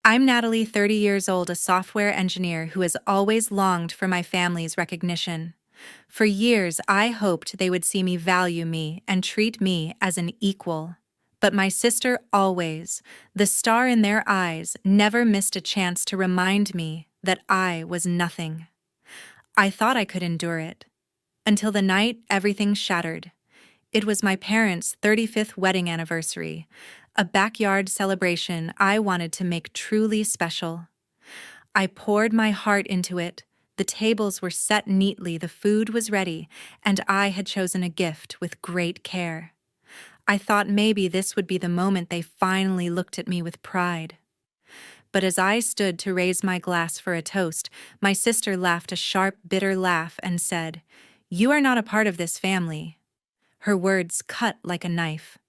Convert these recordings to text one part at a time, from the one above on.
I'm Natalie, 30 years old, a software engineer who has always longed for my family's recognition. For years, I hoped they would see me, value me, and treat me as an equal. But my sister always, the star in their eyes, never missed a chance to remind me that I was nothing. I thought I could endure it. Until the night everything shattered. It was my parents' 35th wedding anniversary, a backyard celebration I wanted to make truly special. I poured my heart into it. The tables were set neatly, the food was ready, and I had chosen a gift with great care. I thought maybe this would be the moment they finally looked at me with pride. But as I stood to raise my glass for a toast, my sister laughed a sharp, bitter laugh and said, "You are not a part of this family." Her words cut like a knife.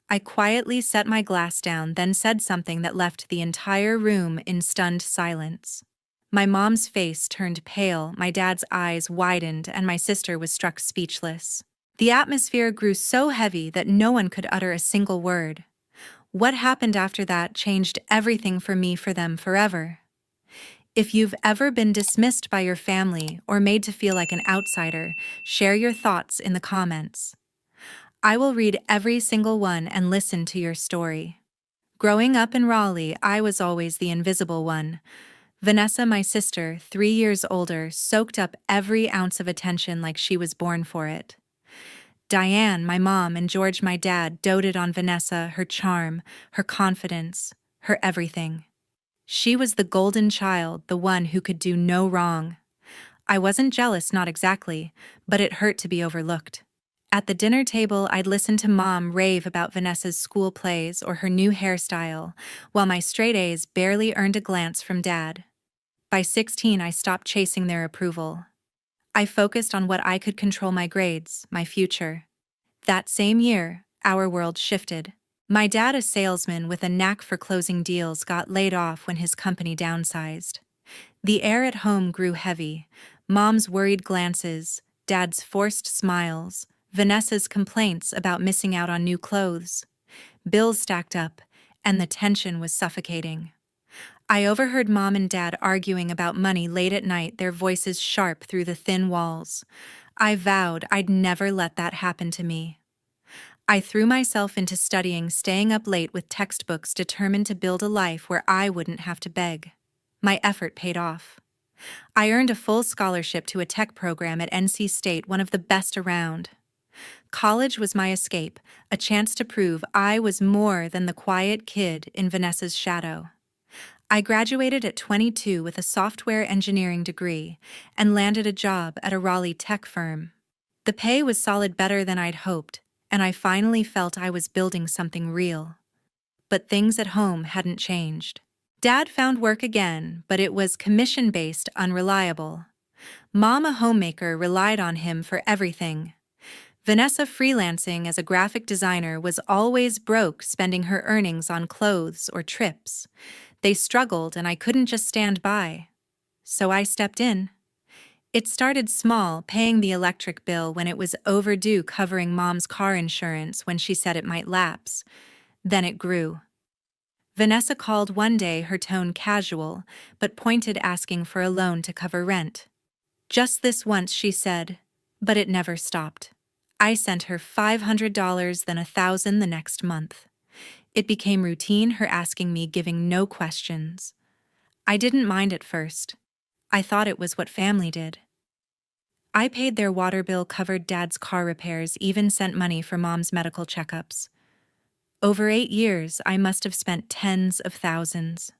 I quietly set my glass down, then said something that left the entire room in stunned silence. My mom's face turned pale, my dad's eyes widened, and my sister was struck speechless. The atmosphere grew so heavy that no one could utter a single word. What happened after that changed everything for me, for them, forever. If you've ever been dismissed by your family or made to feel like an outsider, share your thoughts in the comments. I will read every single one and listen to your story. Growing up in Raleigh, I was always the invisible one. Vanessa, my sister, 3 years older, soaked up every ounce of attention like she was born for it. Diane, my mom, and George, my dad, doted on Vanessa, her charm, her confidence, her everything. She was the golden child, the one who could do no wrong. I wasn't jealous, not exactly, but it hurt to be overlooked. At the dinner table, I'd listen to Mom rave about Vanessa's school plays or her new hairstyle, while my straight A's barely earned a glance from Dad. By 16, I stopped chasing their approval. I focused on what I could control: my grades, my future. That same year, our world shifted. My dad, a salesman with a knack for closing deals, got laid off when his company downsized. The air at home grew heavy. Mom's worried glances, Dad's forced smiles, Vanessa's complaints about missing out on new clothes. Bills stacked up, and the tension was suffocating. I overheard Mom and Dad arguing about money late at night, their voices sharp through the thin walls. I vowed I'd never let that happen to me. I threw myself into studying, staying up late with textbooks, determined to build a life where I wouldn't have to beg. My effort paid off. I earned a full scholarship to a tech program at NC State, one of the best around. College was my escape, a chance to prove I was more than the quiet kid in Vanessa's shadow. I graduated at 22 with a software engineering degree and landed a job at a Raleigh tech firm. The pay was solid, better than I'd hoped, and I finally felt I was building something real. But things at home hadn't changed. Dad found work again, but it was commission-based, unreliable. Mom, a homemaker, relied on him for everything. Vanessa, freelancing as a graphic designer, was always broke, spending her earnings on clothes or trips. They struggled, and I couldn't just stand by. So I stepped in. It started small, paying the electric bill when it was overdue, covering Mom's car insurance when she said it might lapse. Then it grew. Vanessa called one day, her tone casual, but pointed, asking for a loan to cover rent. Just this once, she said, but it never stopped. I sent her $500, then $1,000 the next month. It became routine, her asking me, giving no questions. I didn't mind at first. I thought it was what family did. I paid their water bill, covered Dad's car repairs, even sent money for Mom's medical checkups. Over 8 years, I must have spent tens of thousands.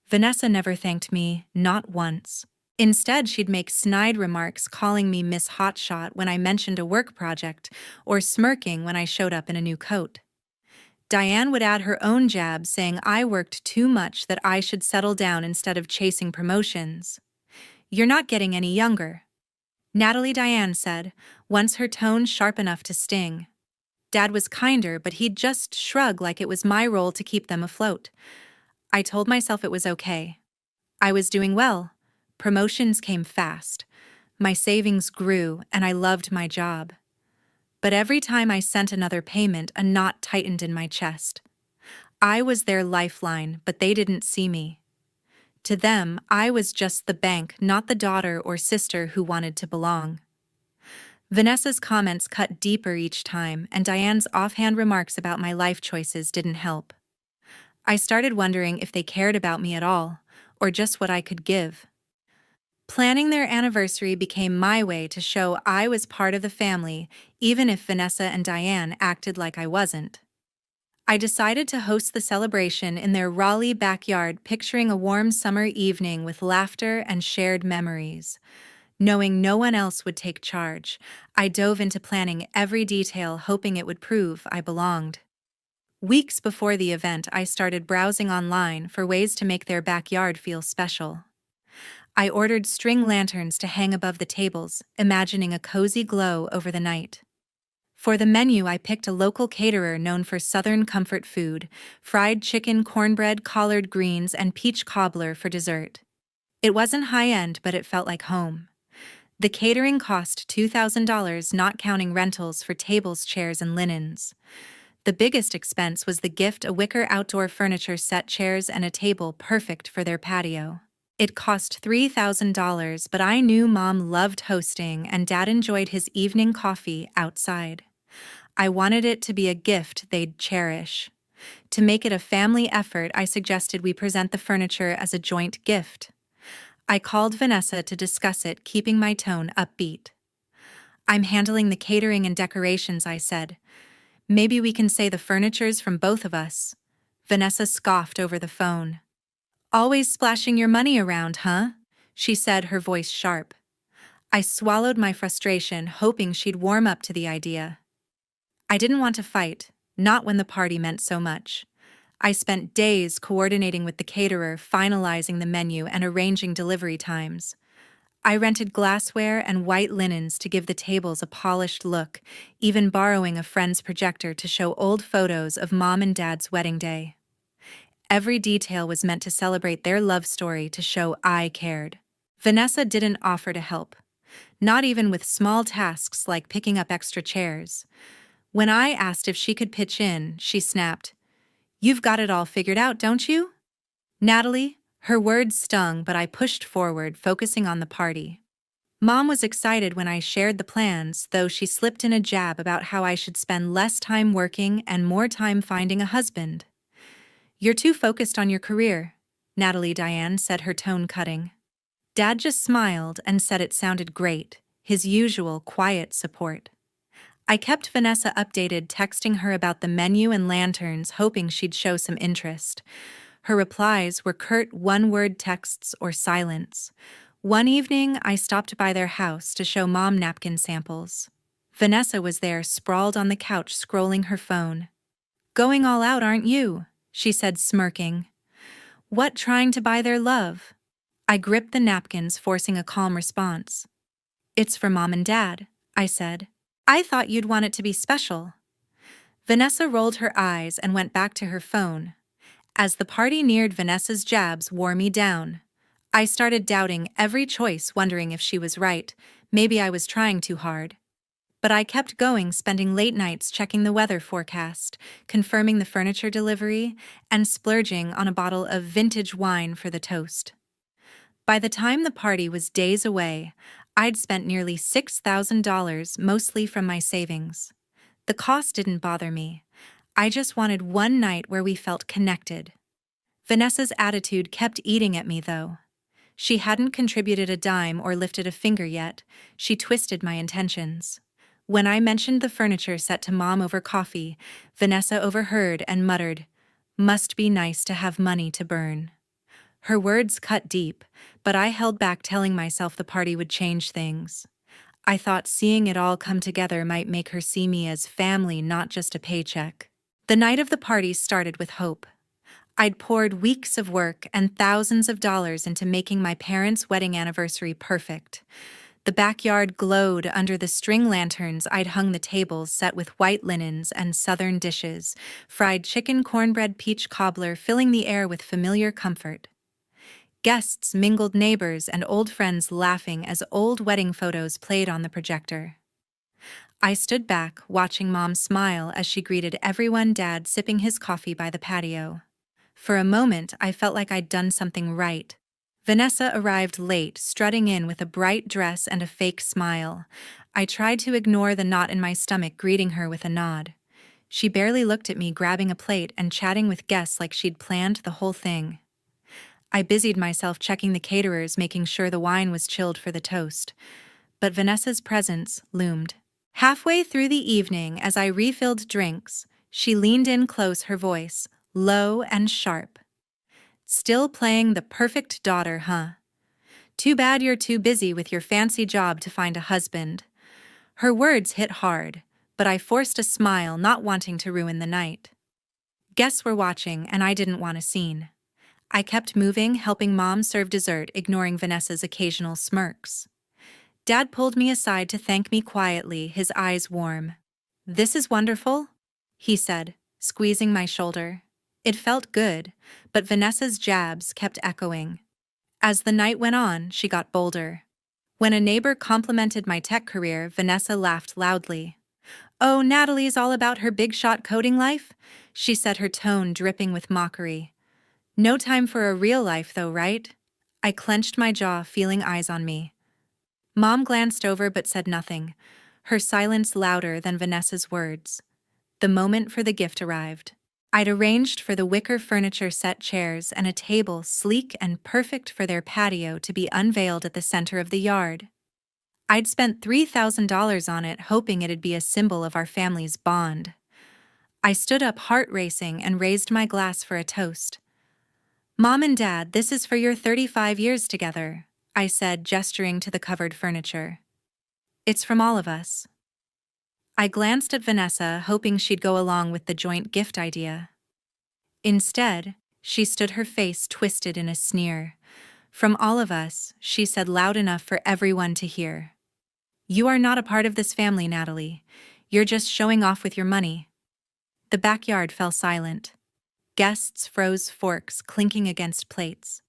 Vanessa never thanked me, not once. Instead, she'd make snide remarks, calling me Miss Hotshot when I mentioned a work project, or smirking when I showed up in a new coat. Diane would add her own jab, saying I worked too much, that I should settle down instead of chasing promotions. "You're not getting any younger," Natalie, Diane said, once, her tone sharp enough to sting. Dad was kinder, but he'd just shrug like it was my role to keep them afloat. I told myself it was okay. I was doing well. Promotions came fast. My savings grew, and I loved my job. But every time I sent another payment, a knot tightened in my chest. I was their lifeline, but they didn't see me. To them, I was just the bank, not the daughter or sister who wanted to belong. Vanessa's comments cut deeper each time, and Diane's offhand remarks about my life choices didn't help. I started wondering if they cared about me at all, or just what I could give. Planning their anniversary became my way to show I was part of the family, even if Vanessa and Diane acted like I wasn't. I decided to host the celebration in their Raleigh backyard, picturing a warm summer evening with laughter and shared memories. Knowing no one else would take charge, I dove into planning every detail, hoping it would prove I belonged. Weeks before the event, I started browsing online for ways to make their backyard feel special. I ordered string lanterns to hang above the tables, imagining a cozy glow over the night. For the menu, I picked a local caterer known for Southern comfort food: fried chicken, cornbread, collard greens, and peach cobbler for dessert. It wasn't high-end, but it felt like home. The catering cost $2,000, not counting rentals for tables, chairs, and linens. The biggest expense was the gift: a wicker outdoor furniture set, chairs, and a table perfect for their patio. It cost $3,000, but I knew Mom loved hosting and Dad enjoyed his evening coffee outside. I wanted it to be a gift they'd cherish. To make it a family effort, I suggested we present the furniture as a joint gift. I called Vanessa to discuss it, keeping my tone upbeat. "I'm handling the catering and decorations," I said. "Maybe we can say the furniture's from both of us." Vanessa scoffed over the phone. "Always splashing your money around, huh?" she said, her voice sharp. I swallowed my frustration, hoping she'd warm up to the idea. I didn't want to fight, not when the party meant so much. I spent days coordinating with the caterer, finalizing the menu and arranging delivery times. I rented glassware and white linens to give the tables a polished look, even borrowing a friend's projector to show old photos of Mom and Dad's wedding day. Every detail was meant to celebrate their love story, to show I cared. Vanessa didn't offer to help, not even with small tasks like picking up extra chairs. When I asked if she could pitch in, she snapped, "You've got it all figured out, don't you?" "Natalie," her words stung, but I pushed forward, focusing on the party. Mom was excited when I shared the plans, though she slipped in a jab about how I should spend less time working and more time finding a husband. "You're too focused on your career," Diane said, her tone cutting. Dad just smiled and said it sounded great, his usual quiet support. I kept Vanessa updated, texting her about the menu and lanterns, hoping she'd show some interest. Her replies were curt one-word texts or silence. One evening, I stopped by their house to show Mom napkin samples. Vanessa was there, sprawled on the couch, scrolling her phone. "Going all out, aren't you?" she said, smirking. "What, trying to buy their love?" I gripped the napkins, forcing a calm response. "It's for Mom and Dad," I said. "I thought you'd want it to be special." Vanessa rolled her eyes and went back to her phone. As the party neared, Vanessa's jabs wore me down. I started doubting every choice, wondering if she was right. Maybe I was trying too hard. But I kept going, spending late nights checking the weather forecast, confirming the furniture delivery, and splurging on a bottle of vintage wine for the toast. By the time the party was days away, I'd spent nearly $6,000, mostly from my savings. The cost didn't bother me. I just wanted one night where we felt connected. Vanessa's attitude kept eating at me, though. She hadn't contributed a dime or lifted a finger yet. She twisted my intentions. When I mentioned the furniture set to Mom over coffee, Vanessa overheard and muttered, "Must be nice to have money to burn." Her words cut deep, but I held back, telling myself the party would change things. I thought seeing it all come together might make her see me as family, not just a paycheck. The night of the party started with hope. I'd poured weeks of work and thousands of dollars into making my parents' wedding anniversary perfect. The backyard glowed under the string lanterns. I'd hung the tables set with white linens and Southern dishes, fried chicken, cornbread, peach cobbler, filling the air with familiar comfort. Guests mingled, neighbors and old friends laughing as old wedding photos played on the projector. I stood back, watching Mom smile as she greeted everyone, Dad sipping his coffee by the patio. For a moment, I felt like I'd done something right. Vanessa arrived late, strutting in with a bright dress and a fake smile. I tried to ignore the knot in my stomach, greeting her with a nod. She barely looked at me, grabbing a plate and chatting with guests like she'd planned the whole thing. I busied myself checking the caterers, making sure the wine was chilled for the toast. But Vanessa's presence loomed. Halfway through the evening, as I refilled drinks, she leaned in close, her voice low and sharp. "Still playing the perfect daughter, huh? Too bad you're too busy with your fancy job to find a husband." Her words hit hard, but I forced a smile, not wanting to ruin the night. Guests were watching, and I didn't want a scene. I kept moving, helping Mom serve dessert, ignoring Vanessa's occasional smirks. Dad pulled me aside to thank me quietly, his eyes warm. "This is wonderful," he said, squeezing my shoulder. It felt good, but Vanessa's jabs kept echoing. As the night went on, she got bolder. When a neighbor complimented my tech career, Vanessa laughed loudly. "Oh, Natalie's all about her big-shot coding life," she said, her tone dripping with mockery. "No time for a real life, though, right?" I clenched my jaw, feeling eyes on me. Mom glanced over but said nothing, her silence louder than Vanessa's words. The moment for the gift arrived. I'd arranged for the wicker furniture set, chairs, and a table sleek and perfect for their patio to be unveiled at the center of the yard. I'd spent $3,000 on it, hoping it'd be a symbol of our family's bond. I stood up, heart racing, and raised my glass for a toast. "Mom and Dad, this is for your 35 years together," I said, gesturing to the covered furniture. "It's from all of us." I glanced at Vanessa, hoping she'd go along with the joint gift idea. Instead, she stood, her face twisted in a sneer. "From all of us," she said loud enough for everyone to hear. "You are not a part of this family, Natalie. You're just showing off with your money." The backyard fell silent. Guests froze, forks clinking against plates.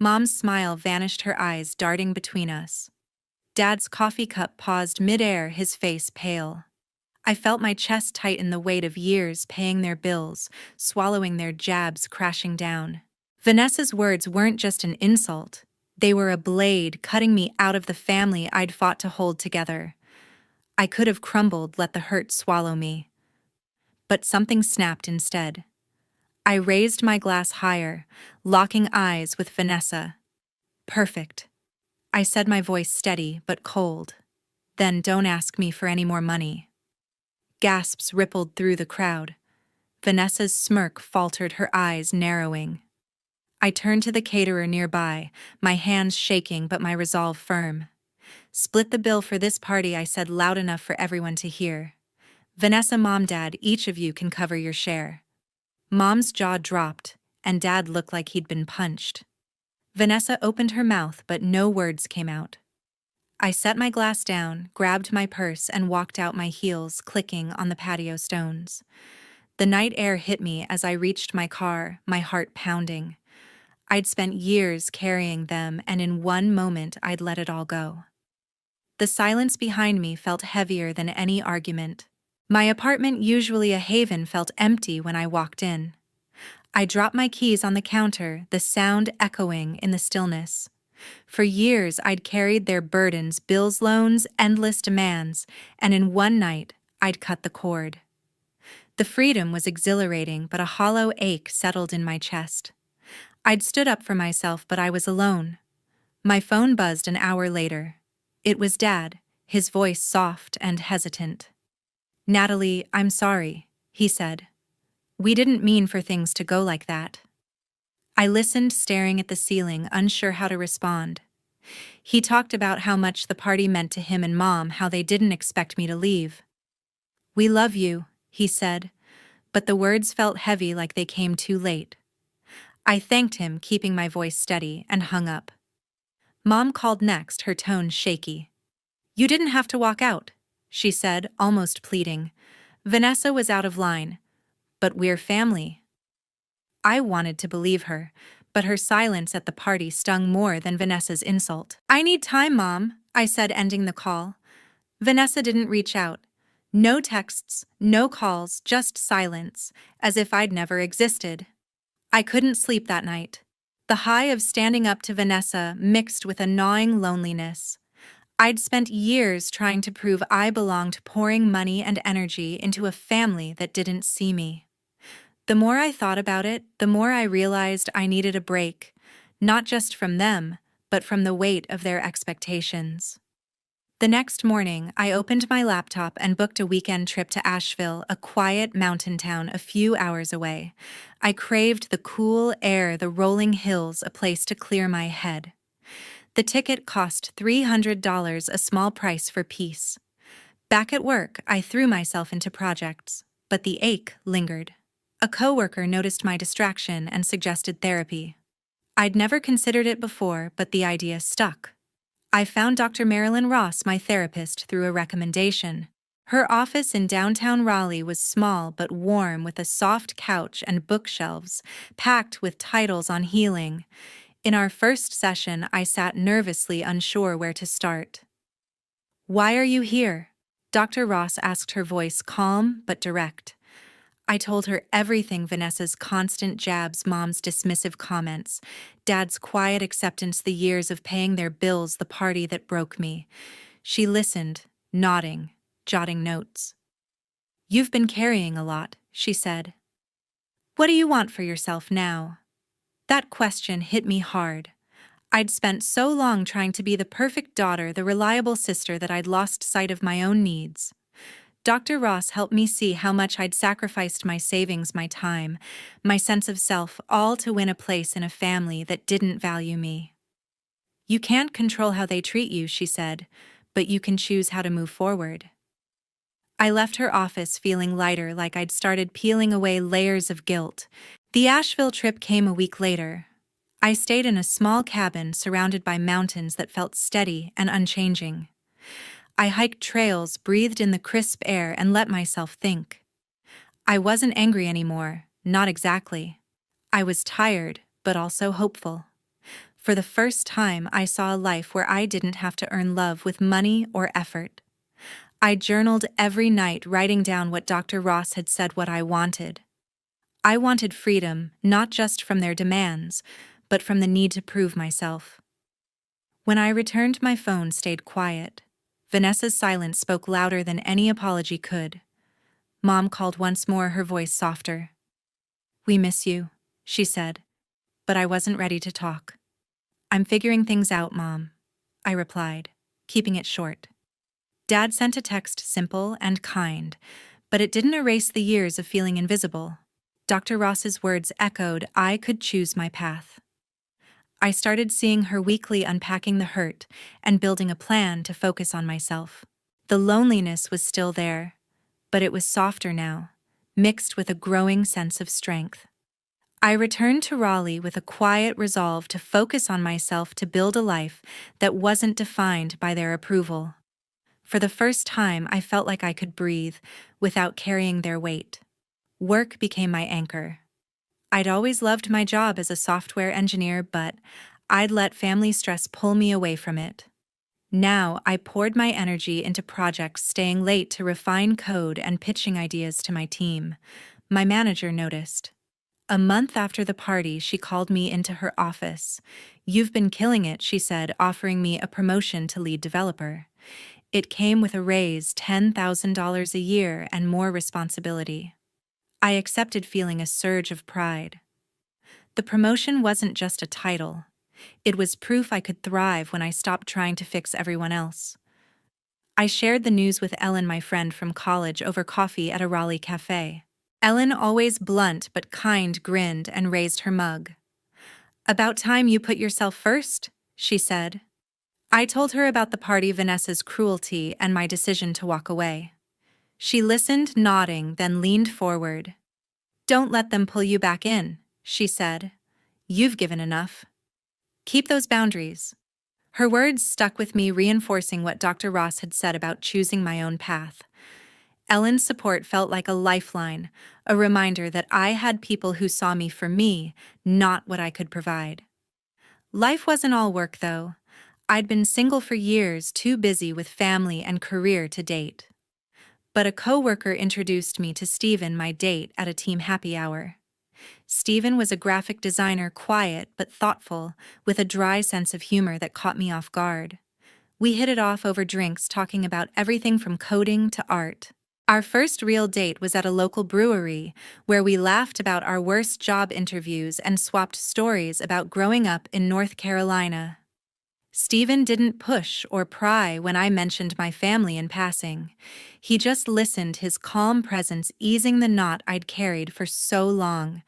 Mom's smile vanished, her eyes darting between us. Dad's coffee cup paused midair, his face pale. I felt my chest tighten, the weight of years paying their bills, swallowing their jabs crashing down. Vanessa's words weren't just an insult. They were a blade cutting me out of the family I'd fought to hold together. I could have crumbled, let the hurt swallow me. But something snapped instead. I raised my glass higher, locking eyes with Vanessa. "Perfect," I said, my voice steady but cold. "Then don't ask me for any more money." Gasps rippled through the crowd. Vanessa's smirk faltered, her eyes narrowing. I turned to the caterer nearby, my hands shaking but my resolve firm. "Split the bill for this party," I said, loud enough for everyone to hear. "Vanessa, Mom, Dad, each of you can cover your share." Mom's jaw dropped, and Dad looked like he'd been punched. Vanessa opened her mouth, but no words came out. I set my glass down, grabbed my purse, and walked out, my heels clicking on the patio stones. The night air hit me as I reached my car, my heart pounding. I'd spent years carrying them, and in one moment I'd let it all go. The silence behind me felt heavier than any argument. My apartment, usually a haven, felt empty when I walked in. I dropped my keys on the counter, the sound echoing in the stillness. For years I'd carried their burdens, bills, loans, endless demands, and in one night I'd cut the cord. The freedom was exhilarating, but a hollow ache settled in my chest. I'd stood up for myself, but I was alone. My phone buzzed an hour later. It was Dad, his voice soft and hesitant. "Natalie, I'm sorry," he said. "We didn't mean for things to go like that." I listened, staring at the ceiling, unsure how to respond. He talked about how much the party meant to him and Mom, how they didn't expect me to leave. "We love you," he said, but the words felt heavy, like they came too late. I thanked him, keeping my voice steady, and hung up. Mom called next, her tone shaky. "You didn't have to walk out," she said, almost pleading. Vanessa was out of line. "But we're family." I wanted to believe her, but her silence at the party stung more than Vanessa's insult. "I need time, Mom," I said, ending the call. "Vanessa didn't reach out. No texts, no calls, just silence, as if I'd never existed. I couldn't sleep that night. The high of standing up to Vanessa mixed with a gnawing loneliness. I'd spent years trying to prove I belonged, pouring money and energy into a family that didn't see me. The more I thought about it, the more I realized I needed a break, not just from them, but from the weight of their expectations. The next morning, I opened my laptop and booked a weekend trip to Asheville, a quiet mountain town a few hours away. I craved the cool air, the rolling hills, a place to clear my head. The ticket cost $300, a small price for peace. Back at work, I threw myself into projects, but the ache lingered. A coworker noticed my distraction and suggested therapy. I'd never considered it before, but the idea stuck. I found Dr. Marilyn Ross, my therapist, through a recommendation. Her office in downtown Raleigh was small but warm, with a soft couch and bookshelves packed with titles on healing. In our first session, I sat nervously, unsure where to start. "Why are you here?" Dr. Ross asked, her voice calm but direct. I told her everything: Vanessa's constant jabs, Mom's dismissive comments, Dad's quiet acceptance, the years of paying their bills, the party that broke me. She listened, nodding, jotting notes. "You've been carrying a lot," she said. "What do you want for yourself now?" That question hit me hard. I'd spent so long trying to be the perfect daughter, the reliable sister, that I'd lost sight of my own needs. Dr. Ross helped me see how much I'd sacrificed: my savings, my time, my sense of self, all to win a place in a family that didn't value me. "You can't control how they treat you," she said, "but you can choose how to move forward." I left her office feeling lighter, like I'd started peeling away layers of guilt. The Asheville trip came a week later. I stayed in a small cabin surrounded by mountains that felt steady and unchanging. I hiked trails, breathed in the crisp air, and let myself think. I wasn't angry anymore, not exactly. I was tired, but also hopeful. For the first time, I saw a life where I didn't have to earn love with money or effort. I journaled every night, writing down what Dr. Ross had said, what I wanted. I wanted freedom, not just from their demands, but from the need to prove myself. When I returned, my phone stayed quiet. Vanessa's silence spoke louder than any apology could. Mom called once more, her voice softer. "We miss you," she said, but I wasn't ready to talk. "I'm figuring things out, Mom," I replied, keeping it short. Dad sent a text, simple and kind, but it didn't erase the years of feeling invisible. Dr. Ross's words echoed: I could choose my path. I started seeing her weekly, unpacking the hurt and building a plan to focus on myself. The loneliness was still there, but it was softer now, mixed with a growing sense of strength. I returned to Raleigh with a quiet resolve to focus on myself, to build a life that wasn't defined by their approval. For the first time, I felt like I could breathe without carrying their weight. Work became my anchor. I'd always loved my job as a software engineer, but I'd let family stress pull me away from it. Now I poured my energy into projects, staying late to refine code and pitching ideas to my team. My manager noticed. A month after the party, she called me into her office. "You've been killing it," she said, offering me a promotion to lead developer. It came with a raise, $10,000 a year, and more responsibility. I accepted, feeling a surge of pride. The promotion wasn't just a title. It was proof I could thrive when I stopped trying to fix everyone else. I shared the news with Ellen, my friend from college, over coffee at a Raleigh cafe. Ellen, always blunt but kind, grinned and raised her mug. "About time you put yourself first," she said. I told her about the party, Vanessa's cruelty, and my decision to walk away. She listened, nodding, then leaned forward. "Don't let them pull you back in," she said. "You've given enough. Keep those boundaries." Her words stuck with me, reinforcing what Dr. Ross had said about choosing my own path. Ellen's support felt like a lifeline, a reminder that I had people who saw me for me, not what I could provide. Life wasn't all work, though. I'd been single for years, too busy with family and career to date. But a coworker introduced me to Steven, my date, at a team happy hour. Steven was a graphic designer, quiet but thoughtful, with a dry sense of humor that caught me off guard. We hit it off over drinks, talking about everything from coding to art. Our first real date was at a local brewery, where we laughed about our worst job interviews and swapped stories about growing up in North Carolina. Steven didn't push or pry when I mentioned my family in passing. He just listened, his calm presence easing the knot I'd carried for so long.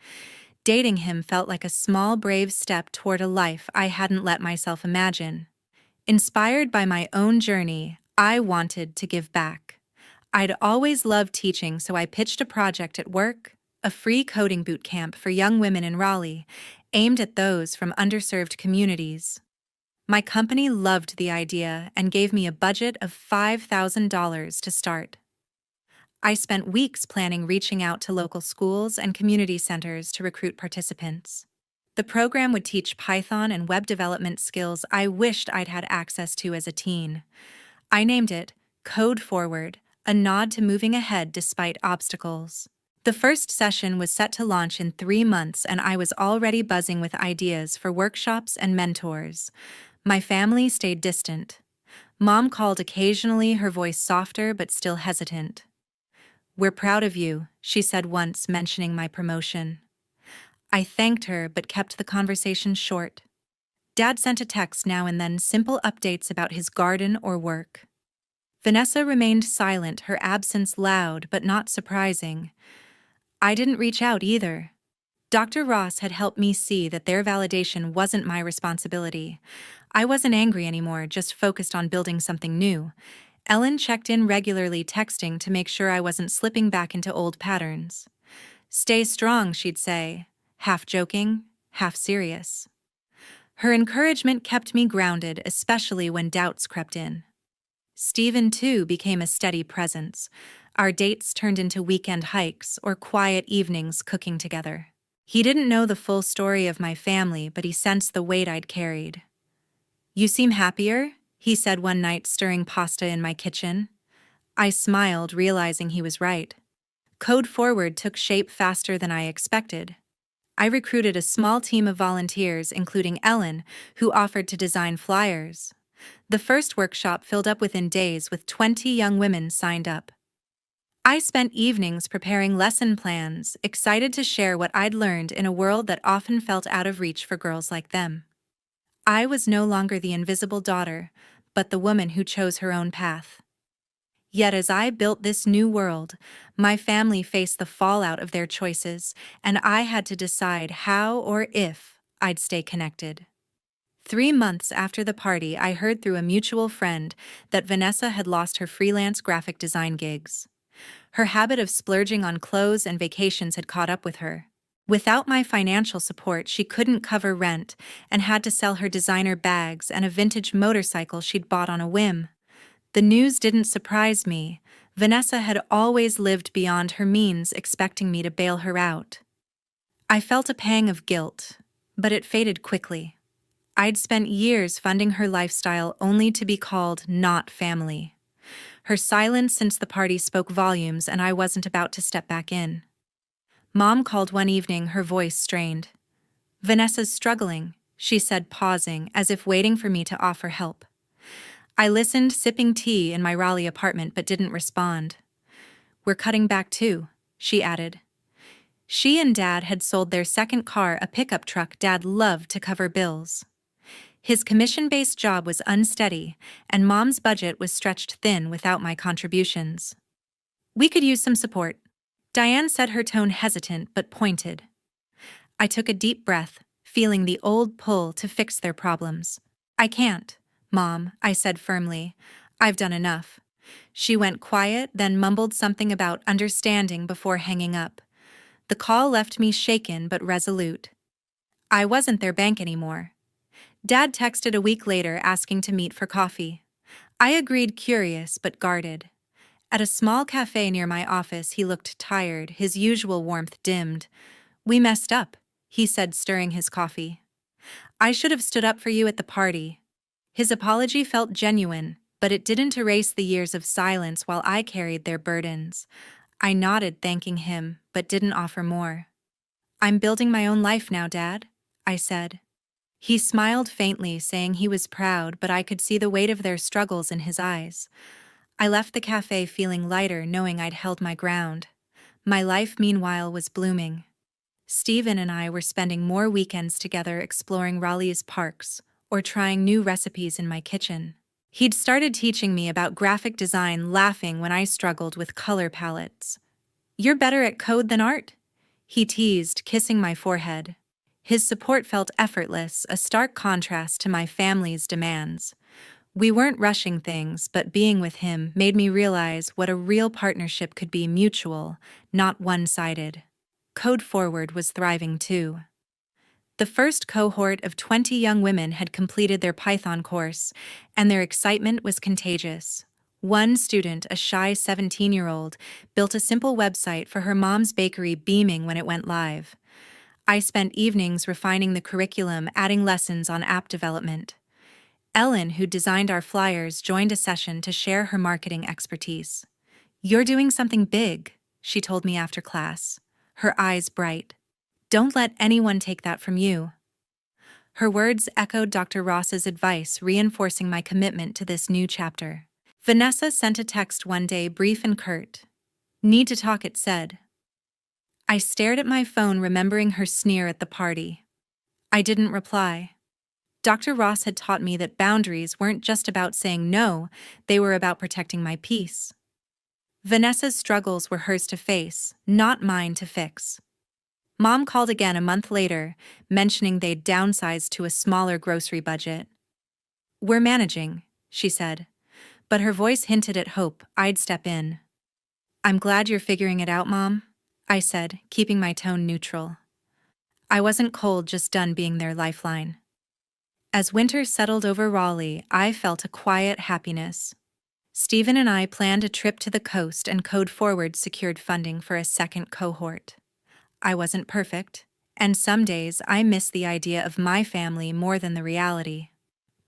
Dating him felt like a small, brave step toward a life I hadn't let myself imagine. Inspired by my own journey, I wanted to give back. I'd always loved teaching, so I pitched a project at work, a free coding bootcamp for young women in Raleigh, aimed at those from underserved communities. My company loved the idea and gave me a budget of $5,000 to start. I spent weeks planning, reaching out to local schools and community centers to recruit participants. The program would teach Python and web development skills I wished I'd had access to as a teen. I named it Code Forward, a nod to moving ahead despite obstacles. The first session was set to launch in 3 months, and I was already buzzing with ideas for workshops and mentors. My family stayed distant. Mom called occasionally, her voice softer but still hesitant. "We're proud of you," she said once, mentioning my promotion. I thanked her but kept the conversation short. Dad sent a text now and then, simple updates about his garden or work. Vanessa remained silent, her absence loud but not surprising. I didn't reach out either. Dr. Ross had helped me see that their validation wasn't my responsibility. I wasn't angry anymore, just focused on building something new. Ellen checked in regularly, texting to make sure I wasn't slipping back into old patterns. "Stay strong," she'd say, half joking, half serious. Her encouragement kept me grounded, especially when doubts crept in. Steven, too, became a steady presence. Our dates turned into weekend hikes or quiet evenings cooking together. He didn't know the full story of my family, but he sensed the weight I'd carried. "You seem happier," he said one night, stirring pasta in my kitchen. I smiled, realizing he was right. Code Forward took shape faster than I expected. I recruited a small team of volunteers, including Ellen, who offered to design flyers. The first workshop filled up within days, with 20 young women signed up. I spent evenings preparing lesson plans, excited to share what I'd learned in a world that often felt out of reach for girls like them. I was no longer the invisible daughter, but the woman who chose her own path. Yet as I built this new world, my family faced the fallout of their choices, and I had to decide how or if I'd stay connected. 3 months after the party, I heard through a mutual friend that Vanessa had lost her freelance graphic design gigs. Her habit of splurging on clothes and vacations had caught up with her. Without my financial support, she couldn't cover rent and had to sell her designer bags and a vintage motorcycle she'd bought on a whim. The news didn't surprise me. Vanessa had always lived beyond her means, expecting me to bail her out. I felt a pang of guilt, but it faded quickly. I'd spent years funding her lifestyle only to be called not family. Her silence since the party spoke volumes, and I wasn't about to step back in. Mom called one evening, her voice strained. "Vanessa's struggling," she said, pausing, as if waiting for me to offer help. I listened, sipping tea in my Raleigh apartment, but didn't respond. "We're cutting back too," she added. She and Dad had sold their second car, a pickup truck Dad loved to cover bills. His commission-based job was unsteady, and Mom's budget was stretched thin without my contributions. "We could use some support," Diane said, her tone hesitant but pointed. I took a deep breath, feeling the old pull to fix their problems. "I can't, Mom," I said firmly. "I've done enough." She went quiet, then mumbled something about understanding before hanging up. The call left me shaken but resolute. I wasn't their bank anymore. Dad texted a week later asking to meet for coffee. I agreed, curious but guarded. At a small cafe near my office, he looked tired, his usual warmth dimmed. "We messed up," he said, stirring his coffee. "I should have stood up for you at the party." His apology felt genuine, But it didn't erase the years of silence while I carried their burdens. I nodded, thanking him, but didn't offer more. "I'm building my own life now, Dad," I said. He smiled faintly, saying he was proud, but I could see the weight of their struggles in his eyes. I left the cafe feeling lighter, knowing I'd held my ground. My life, meanwhile, was blooming. Stephen and I were spending more weekends together exploring Raleigh's parks or trying new recipes in my kitchen. He'd started teaching me about graphic design, laughing when I struggled with color palettes. "You're better at code than art?" he teased, kissing my forehead. His support felt effortless, a stark contrast to my family's demands. We weren't rushing things, but being with him made me realize what a real partnership could be: mutual, not one-sided. Code Forward was thriving too. The first cohort of 20 young women had completed their Python course, and their excitement was contagious. One student, a shy 17-year-old, built a simple website for her mom's bakery, beaming when it went live. I spent evenings refining the curriculum, adding lessons on app development. Ellen, who designed our flyers, joined a session to share her marketing expertise. "You're doing something big," she told me after class, her eyes bright. "Don't let anyone take that from you." Her words echoed Dr. Ross's advice, reinforcing my commitment to this new chapter. Vanessa sent a text one day, brief and curt. "Need to talk," it said. I stared at my phone, remembering her sneer at the party. I didn't reply. Dr. Ross had taught me that boundaries weren't just about saying no, they were about protecting my peace. Vanessa's struggles were hers to face, not mine to fix. Mom called again a month later, mentioning they'd downsized to a smaller grocery budget. "We're managing," she said, but her voice hinted at hope I'd step in. "I'm glad you're figuring it out, Mom," I said, keeping my tone neutral. I wasn't cold, just done being their lifeline. As winter settled over Raleigh, I felt a quiet happiness. Stephen and I planned a trip to the coast, and Code Forward secured funding for a second cohort. I wasn't perfect, and some days I missed the idea of my family more than the reality.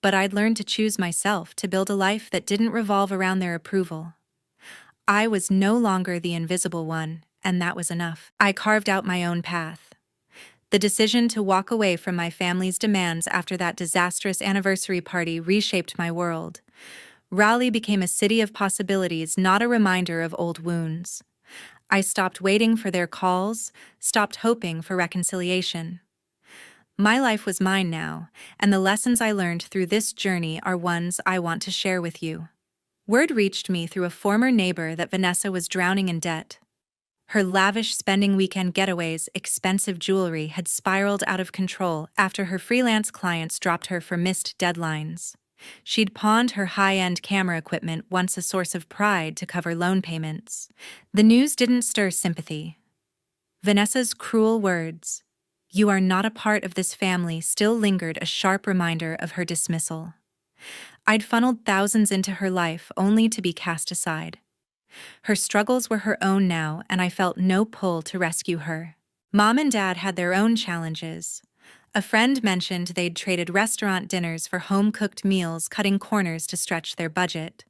But I'd learned to choose myself, to build a life that didn't revolve around their approval. I was no longer the invisible one, and that was enough. I carved out my own path. The decision to walk away from my family's demands after that disastrous anniversary party reshaped my world. Raleigh became a city of possibilities, not a reminder of old wounds. I stopped waiting for their calls, stopped hoping for reconciliation. My life was mine now, and the lessons I learned through this journey are ones I want to share with you. Word reached me through a former neighbor that Vanessa was drowning in debt. Her lavish spending, weekend getaways, expensive jewelry had spiraled out of control after her freelance clients dropped her for missed deadlines. She'd pawned her high-end camera equipment, once a source of pride, to cover loan payments. The news didn't stir sympathy. Vanessa's cruel words, "You are not a part of this family," still lingered, a sharp reminder of her dismissal. I'd funneled thousands into her life only to be cast aside. Her struggles were her own now, and I felt no pull to rescue her. Mom and Dad had their own challenges. A friend mentioned they'd traded restaurant dinners for home-cooked meals, cutting corners to stretch their budget.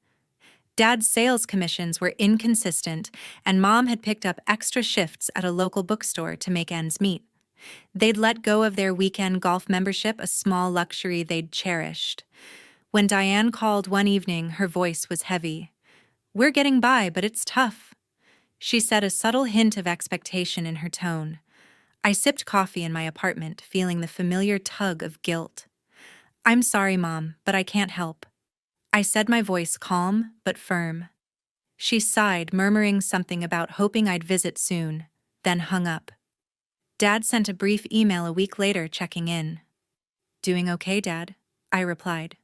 Dad's sales commissions were inconsistent, and Mom had picked up extra shifts at a local bookstore to make ends meet. They'd let go of their weekend golf membership, a small luxury they'd cherished. When Diane called one evening, her voice was heavy. "We're getting by, but it's tough," she said, a subtle hint of expectation in her tone. I sipped coffee in my apartment, feeling the familiar tug of guilt. "I'm sorry, Mom, but I can't help," I said, my voice calm but firm. She sighed, murmuring something about hoping I'd visit soon, then hung up. Dad sent a brief email a week later, checking in. "Doing okay, Dad?" I replied,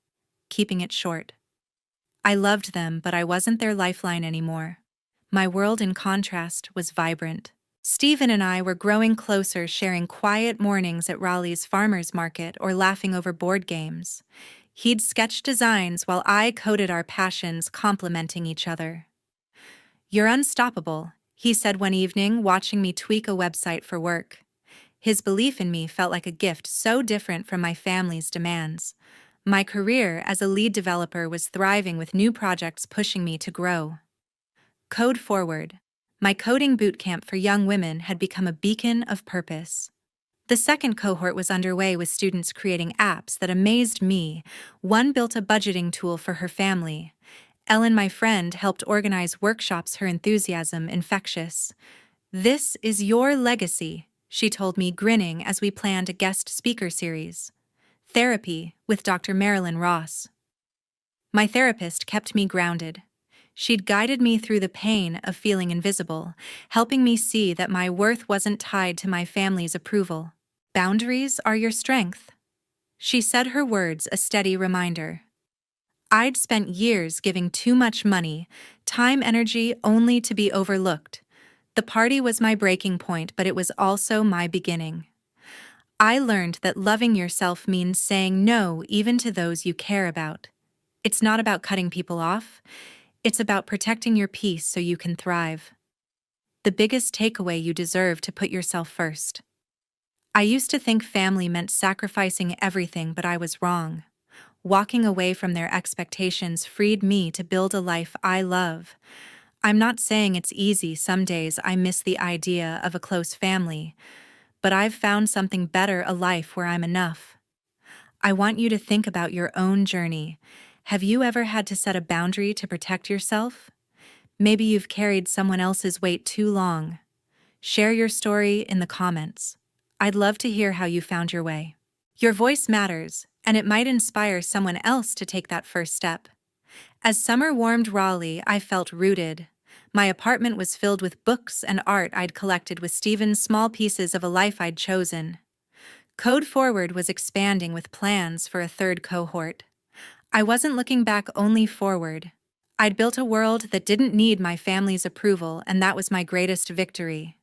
keeping it short. I loved them, but I wasn't their lifeline anymore. My world, in contrast, was vibrant. Stephen and I were growing closer, sharing quiet mornings at Raleigh's farmers market or laughing over board games. He'd sketch designs while I coded, our passions complementing each other. "You're unstoppable," he said one evening, watching me tweak a website for work. His belief in me felt like a gift, so different from my family's demands. My career as a lead developer was thriving with new projects pushing me to grow. Code Forward. My coding bootcamp for young women had become a beacon of purpose. The second cohort was underway with students creating apps that amazed me. One built a budgeting tool for her family. Ellen, my friend, helped organize workshops, her enthusiasm infectious. "This is your legacy," she told me, grinning as we planned a guest speaker series. Therapy with Dr. Marilyn Ross. My therapist kept me grounded. She'd guided me through the pain of feeling invisible, helping me see that my worth wasn't tied to my family's approval. "Boundaries are your strength." She said, her words a steady reminder. I'd spent years giving too much money, time, energy, only to be overlooked. The party was my breaking point, but it was also my beginning. I learned that loving yourself means saying no even to those you care about. It's not about cutting people off. It's about protecting your peace so you can thrive. The biggest takeaway: you deserve to put yourself first. I used to think family meant sacrificing everything, but I was wrong. Walking away from their expectations freed me to build a life I love. I'm not saying it's easy. Some days I miss the idea of a close family, but I've found something better: a life where I'm enough. I want you to think about your own journey. Have you ever had to set a boundary to protect yourself? Maybe you've carried someone else's weight too long. Share your story in the comments. I'd love to hear how you found your way. Your voice matters, and it might inspire someone else to take that first step. As summer warmed Raleigh, I felt rooted. My apartment was filled with books and art I'd collected, with Stephen's small pieces of a life I'd chosen. Code Forward was expanding with plans for a third cohort. I wasn't looking back, only forward. I'd built a world that didn't need my family's approval, and that was my greatest victory.